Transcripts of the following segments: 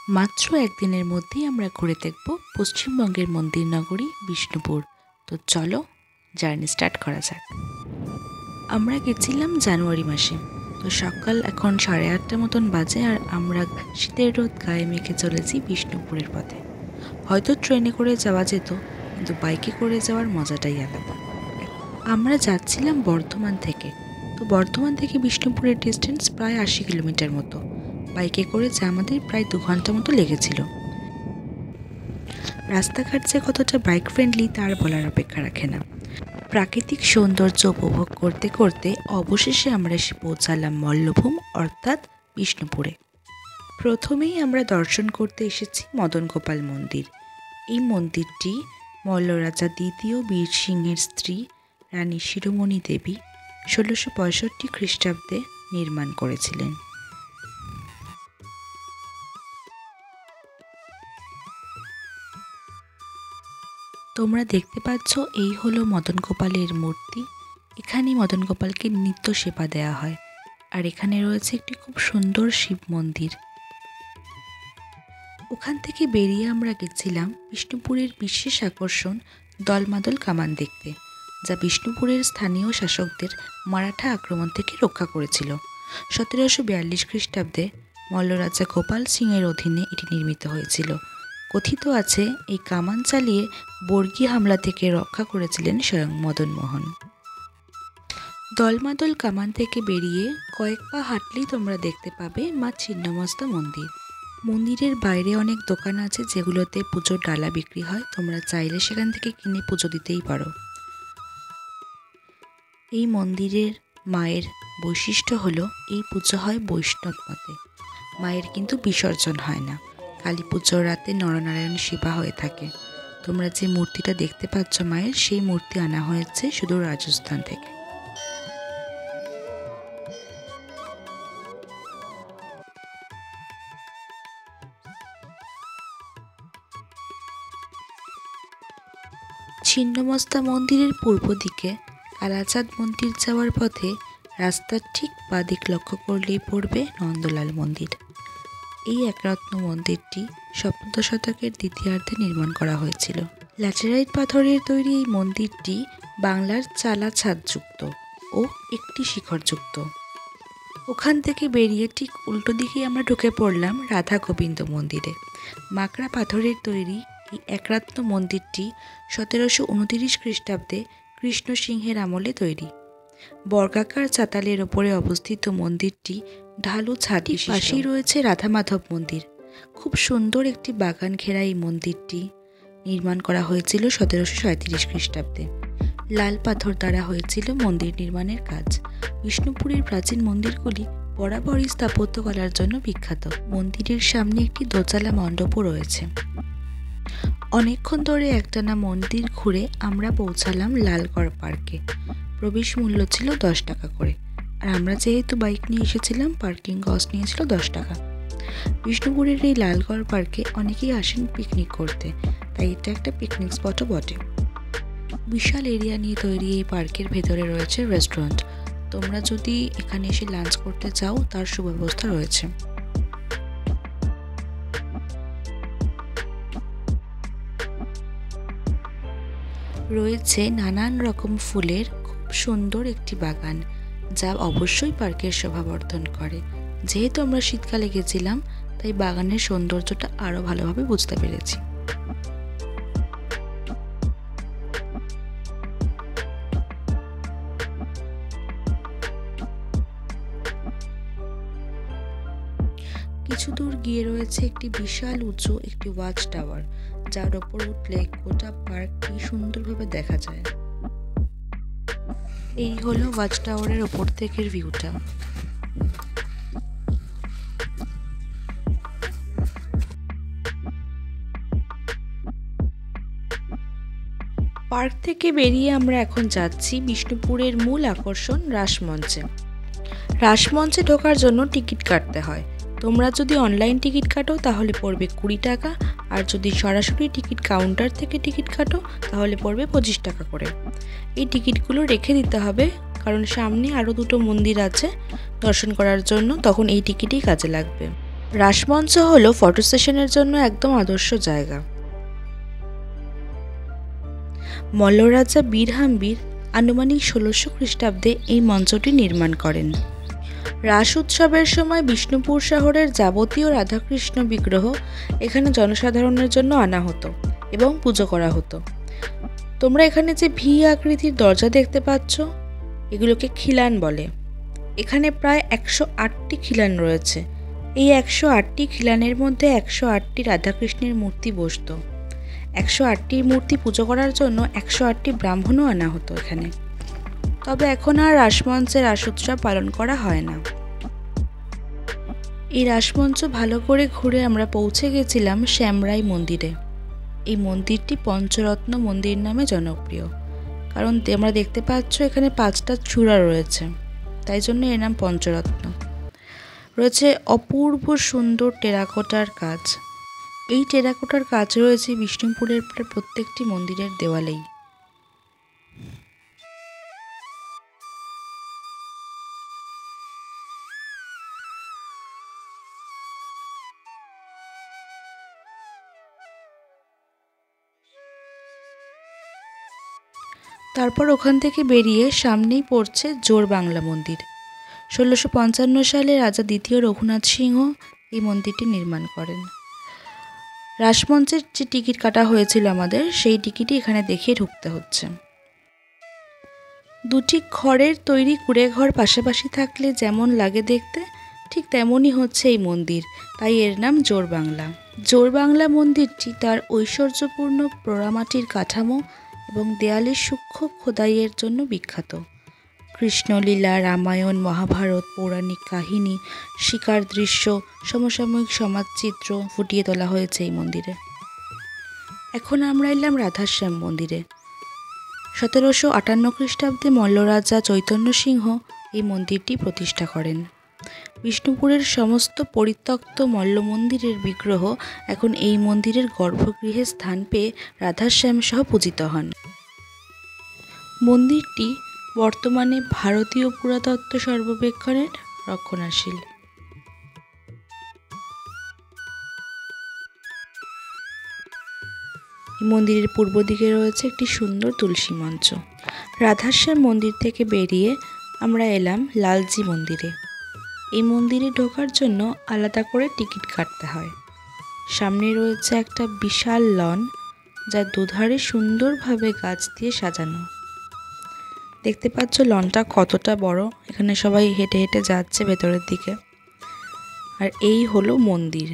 মাত্র একদিনের মধ্যেই আমরা ঘুরে দেখব পশ্চিমবঙ্গের মন্দির নগরী বিষ্ণুপুর। তো চলো জার্নি স্টার্ট করা যাক। আমরা গেছিলাম জানুয়ারি মাসে। তো সকাল এখন 8:30 মতন বাজে, আর আমরা শীতের রোদ গায়ে মেখে চলেছি বিষ্ণুপুরের পথে। হয়তো ট্রেনে করে যাওয়া যেত, কিন্তু বাইকে করে যাওয়ার মজাটাই আলাদা। আমরা যাচ্ছিলাম বর্ধমান থেকে। তো বর্ধমান থেকে বিষ্ণুপুরের ডিস্টেন্স প্রায় 80 কিলোমিটার মতো। বাইকে করে যা আমাদের প্রায় 2 ঘন্টা মতো লেগেছিল। রাস্তাঘাট যে কতটা বাইক ফ্রেন্ডলি তার বলার অপেক্ষা রাখে না। প্রাকৃতিক সৌন্দর্য উপভোগ করতে করতে অবশেষে আমরা এসে পৌঁছালাম মল্লভূম অর্থাৎ বিষ্ণুপুরে। প্রথমেই আমরা দর্শন করতে এসেছি মদন গোপাল মন্দির। এই মন্দিরটি মল্লরাজা দ্বিতীয় বীর সিংহের স্ত্রী রানী শিরোমণি দেবী 1665 খ্রিস্টাব্দে নির্মাণ করেছিলেন। তোমরা দেখতে পাচ্ছ এই হলো মদন গোপালের মূর্তি। এখানেই মদন গোপালকে নিত্য সেবা দেওয়া হয়। আর এখানে রয়েছে একটি খুব সুন্দর শিব মন্দির। ওখান থেকে বেরিয়ে আমরা গেছিলাম বিষ্ণুপুরের বিশেষ আকর্ষণ দলমাদল কামান দেখতে, যা বিষ্ণুপুরের স্থানীয় শাসকদের মারাঠা আক্রমণ থেকে রক্ষা করেছিল। 1742 খ্রিস্টাব্দে মল্লরাজা গোপাল সিংয়ের অধীনে এটি নির্মিত হয়েছিল। কথিত আছে এই কামান চালিয়ে বর্গী হামলা থেকে রক্ষা করেছিলেন স্বয়ং মদন মোহন। দলমাদল কামান থেকে বেরিয়ে কয়েক পা হাঁটলেই তোমরা দেখতে পাবে মা ছিন্নমস্তা মন্দির। মন্দিরের বাইরে অনেক দোকান আছে যেগুলোতে পুজোর ডালা বিক্রি হয়। তোমরা চাইলে সেখান থেকে কিনে পুজো দিতেই পারো। এই মন্দিরের মায়ের বৈশিষ্ট্য হলো এই পুজো হয় বৈষ্ণব মতে। মায়ের কিন্তু বিসর্জন হয় না। কালী পুজোর রাতে নরনারায়ণ সেবা হয়ে থাকে। তোমরা যে মূর্তিটা দেখতে পাচ্ছ মায়ের, সেই মূর্তি আনা হয়েছে সুদূর রাজস্থান থেকে। ছিন্নমস্তা মন্দিরের পূর্ব দিকে কালাচাঁদ মন্দির যাওয়ার পথে রাস্তার ঠিক বাদিক লক্ষ্য করলেই পড়বে নন্দলাল মন্দির। এই একরত্ন মন্দিরটি 17 শতকের দ্বিতীয়ার্ধে নির্মাণ করা হয়েছিল। ল্যাটেরাইট পাথরের তৈরি এই মন্দিরটি বাংলার চালা ছাদযুক্ত ও একটি শিখরযুক্ত। ওখান থেকে বেরিয়ে ঠিক উল্টো দিকেই আমরা ঢুকে পড়লাম রাধা গোবিন্দ মন্দিরে। মাকড়া পাথরের তৈরি এই একরত্ন মন্দিরটি 1729 খ্রিস্টাব্দে কৃষ্ণ সিংহের আমলে তৈরি। বর্গাকার চাতালের ওপরে অবস্থিত মন্দিরটি ঢালু ছাদি, পাশেই রয়েছে রাধা মাধব মন্দির। খুব সুন্দর একটি বাগান ঘেরা এই মন্দিরটি নির্মাণ করা হয়েছিল 1737 খ্রিস্টাব্দে। লাল পাথর দ্বারা হয়েছিল মন্দির নির্মাণের কাজ। বিষ্ণুপুরের প্রাচীন মন্দিরগুলি বরাবরই স্থাপত্যকলার জন্য বিখ্যাত। মন্দিরের সামনে একটি দোতলা মণ্ডপও রয়েছে। অনেকক্ষণ ধরে একটানা মন্দির ঘুরে আমরা পৌঁছালাম লালগড় পার্কে। প্রবেশ মূল্য ছিল 10 টাকা করে, আর আমরা যেহেতু বাইক নিয়ে এসেছিলাম পার্কিং কস্ট নিয়েছিল 10 টাকা। বিষ্ণুপুরের এই লালগড় পার্কে অনেকেই আসেন পিকনিক করতে, তাই এটা একটা পিকনিক স্পটও বটে। বিশাল এরিয়া নিয়ে তৈরি এই পার্কের ভেতরে রয়েছে রেস্টুরেন্ট। তোমরা যদি এখানে এসে লাঞ্চ করতে চাও তার সুব্যবস্থা রয়েছে। রয়েছে নানান রকম ফুলের খুব সুন্দর একটি বাগান, যা অবশ্যই পার্কের শোভাবর্ধন করে। যেহেতু আমরা শীতকালে গেছিলাম তাই বাগানের সৌন্দর্যটা আরও ভালোভাবে বুঝতে পেরেছি। কিছু দূর গিয়ে রয়েছে একটি বিশাল উঁচু একটি ওয়াচ টাওয়ার, যার ওপর উঠলে গোটা পার্ক কি সুন্দরভাবে দেখা যায়। এই হলো ওয়াচ টাওয়ারের ওপর থেকের ভিউটা। পার্ক থেকে বেরিয়ে আমরা এখন যাচ্ছি বিষ্ণুপুরের মূল আকর্ষণ রাসমঞ্চে। রাসমঞ্চে ঢোকার জন্য টিকিট কাটতে হয়। তোমরা যদি অনলাইন টিকিট কাটো তাহলে পড়বে 20 টাকা, আর যদি সরাসরি টিকিট কাউন্টার থেকে টিকিট কাটো তাহলে পড়বে 25 টাকা করে। এই টিকিটগুলো রেখে দিতে হবে, কারণ সামনে আরও 2টো মন্দির আছে দর্শন করার জন্য, তখন এই টিকিটই কাজে লাগবে। রাসমঞ্চ হলো ফটো সেশনের জন্য একদম আদর্শ জায়গা। মল্লরাজা বীরহাম্বীর আনুমানিক ১৬০০ খ্রিস্টাব্দে এই মঞ্চটি নির্মাণ করেন। রাস উৎসবের সময় বিষ্ণুপুর শহরের যাবতীয় রাধাকৃষ্ণ বিগ্রহ এখানে জনসাধারণের জন্য আনা হতো এবং পুজো করা হতো। তোমরা এখানে যে ভি আকৃতির দরজা দেখতে পাচ্ছ, এগুলোকে খিলান বলে। এখানে প্রায় ১০৮টি খিলান রয়েছে। এই ১০৮টি খিলানের মধ্যে ১০৮টি রাধাকৃষ্ণের মূর্তি বসত। ১০৮টি মূর্তি পুজো করার জন্য ১০৮টি ব্রাহ্মণও আনা হতো এখানে। তবে এখন আর রাসমঞ্চে রাস উৎসব পালন করা হয় না। এই রাসমঞ্চ ভালো করে ঘুরে আমরা পৌঁছে গেছিলাম শ্যামরাই মন্দিরে। এই মন্দিরটি পঞ্চরত্ন মন্দির নামে জনপ্রিয়, কারণ তোমরা দেখতে পাচ্ছ এখানে ৫টা চূড়া রয়েছে, তাই জন্য এর নাম পঞ্চরত্ন। রয়েছে অপূর্ব সুন্দর টেরাকোটার কাজ। এই টেরাকোটার কাজ রয়েছে বিষ্ণুপুরের প্রায় প্রত্যেকটি মন্দিরের দেওয়ালেই। তারপর ওখান থেকে বেরিয়ে সামনেই পড়ছে জোড়বাংলা মন্দির। ১৬৫৫ সালে রাজা দ্বিতীয় রঘুনাথ সিংহ এই মন্দিরটি নির্মাণ করেন। রাসমঞ্চের যে টিকিট কাটা হয়েছিল আমাদের, সেই টিকিটই এখানে দেখিয়ে ঢুকতে হচ্ছে। দুটি খড়ের তৈরি কুঁড়েঘর পাশাপাশি থাকলে যেমন লাগে দেখতে, ঠিক তেমনই হচ্ছে এই মন্দির, তাই এর নাম জোড়বাংলা। জোড়বাংলা মন্দিরটি তার ঐশ্বর্যপূর্ণ পোড়ামাটির কাঠামো এবং দেয়ালের সূক্ষ্ম খোদাইয়ের জন্য বিখ্যাত। কৃষ্ণলীলা, রামায়ণ, মহাভারত, পৌরাণিক কাহিনী, শিকার দৃশ্য, সমসাময়িক সমাজচিত্র ফুটিয়ে তোলা হয়েছে এই মন্দিরে। এখন আমরা এলাম রাধাশ্যাম মন্দিরে। ১৭৫৮ খ্রিস্টাব্দে মল্লরাজা চৈতন্য সিংহ এই মন্দিরটি প্রতিষ্ঠা করেন। বিষ্ণুপুরের সমস্ত পরিত্যক্ত মল্ল মন্দিরের বিগ্রহ এখন এই মন্দিরের গর্ভগৃহে স্থান পেয়ে রাধাশ্যাম সহ পূজিত হন। মন্দিরটি বর্তমানে ভারতীয় পুরাতত্ত্ব সর্বেক্ষণের রক্ষণাশীল। মন্দিরের পূর্ব দিকে রয়েছে একটি সুন্দর তুলসী মঞ্চ। রাধাশ্যাম মন্দির থেকে বেরিয়ে আমরা এলাম লালজি মন্দিরে। এই মন্দিরে ঢোকার জন্য আলাদা করে টিকিট কাটতে হয়। সামনে রয়েছে একটা বিশাল লন, যা দুধারে সুন্দরভাবে গাছ দিয়ে সাজানো। দেখতে পাচ্ছ লনটা কতটা বড়। এখানে সবাই হেঁটে হেঁটে যাচ্ছে ভেতরের দিকে। আর এই হলো মন্দির।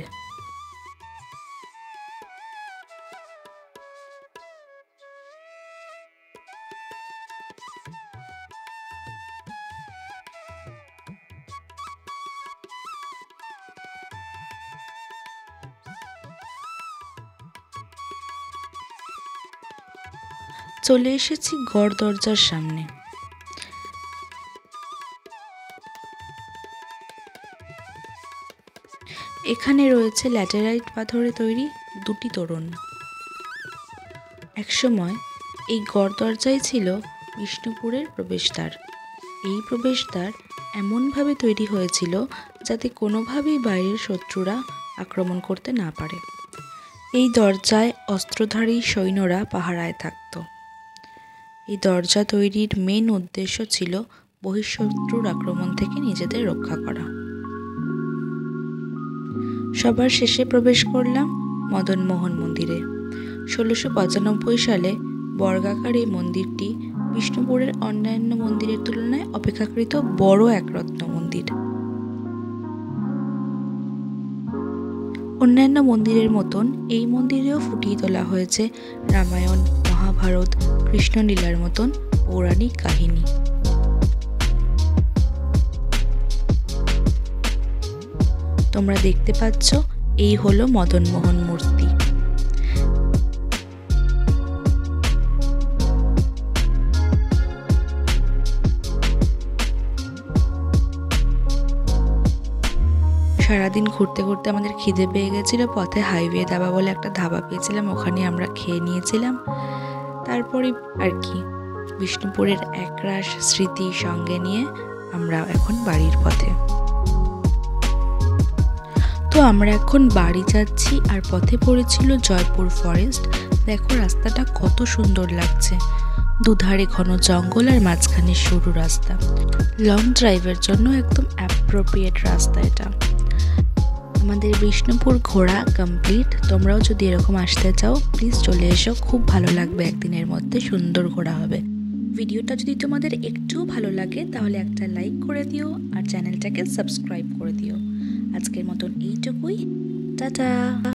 চলে এসেছি গড় দরজার সামনে। এখানে রয়েছে ল্যাটেরাইট পাথরে তৈরি দুটি তোরণ। একসময় এই গড় দরজাই ছিল বিষ্ণুপুরের প্রবেশদ্বার। এই প্রবেশদ্বার এমনভাবে তৈরি হয়েছিল যাতে কোনোভাবেই বাইরের শত্রুরা আক্রমণ করতে না পারে। এই দরজায় অস্ত্রধারী সৈন্যরা পাহারায় থাকত। এই দরজা তৈরির মেন উদ্দেশ্য ছিল বহিঃশত্রুর আক্রমণ থেকে নিজেদের রক্ষা করা। সবার শেষে প্রবেশ করলাম মদনমোহন মন্দিরে। ১৬৯৫ সালে বর্গাকার এই মন্দিরটি বিষ্ণুপুরের অন্যান্য মন্দিরের তুলনায় অপেক্ষাকৃত বড় একরত্ন মন্দির। অন্যান্য মন্দিরের মতন এই মন্দিরেও ফুটিয়ে তোলা হয়েছে রামায়ণ, মহাভারত, কৃষ্ণলীলার মতন পৌরাণিক কাহিনী। তোমরা দেখতে পাচ্ছ এই হলো মদনমোহন মূর্তি। সারাদিন ঘুরতে ঘুরতে আমাদের খিদে পেয়ে গেছিলো। পথে হাইওয়ে ধাবা বলে একটা ধাবা পেয়েছিলাম, ওখানে আমরা খেয়ে নিয়েছিলাম। তারপরে আর কি বিষ্ণুপুরের একরাশ স্মৃতি সঙ্গে নিয়ে আমরা এখন বাড়ির পথে। তো আমরা এখন বাড়ি যাচ্ছি আর পথে পড়েছিল জয়পুর ফরেস্ট। দেখো রাস্তাটা কত সুন্দর লাগছে, দুধারে ঘন জঙ্গল আর মাঝখানে সরু রাস্তা। লং ড্রাইভের জন্য একদম অ্যাপ্রোপ্রিয়েট রাস্তা এটা। আমাদের বিষ্ণুপুর ঘোরা কমপ্লিট। তোমরাও যদি এরকম আসতে চাও প্লিজ চলে এসো, খুব ভালো লাগবে, একদিনের মধ্যে সুন্দর ঘোরা হবে। ভিডিওটা যদি তোমাদের একটু ভালো লাগে তাহলে একটা লাইক করে দিও আর চ্যানেলটাকে সাবস্ক্রাইব করে দিও। আজকের মতন এইটুকুই, টাটা।